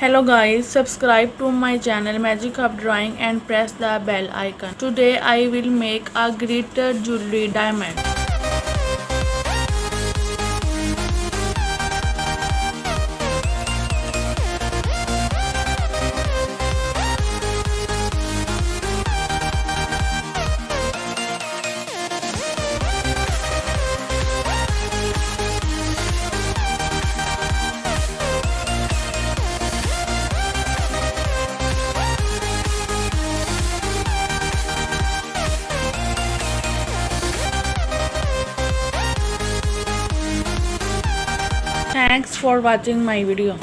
Hello guys, subscribe to my channel Magic of Drawing and press the bell icon. Today I will make a glitter jewelry diamond. Thanks for watching my video.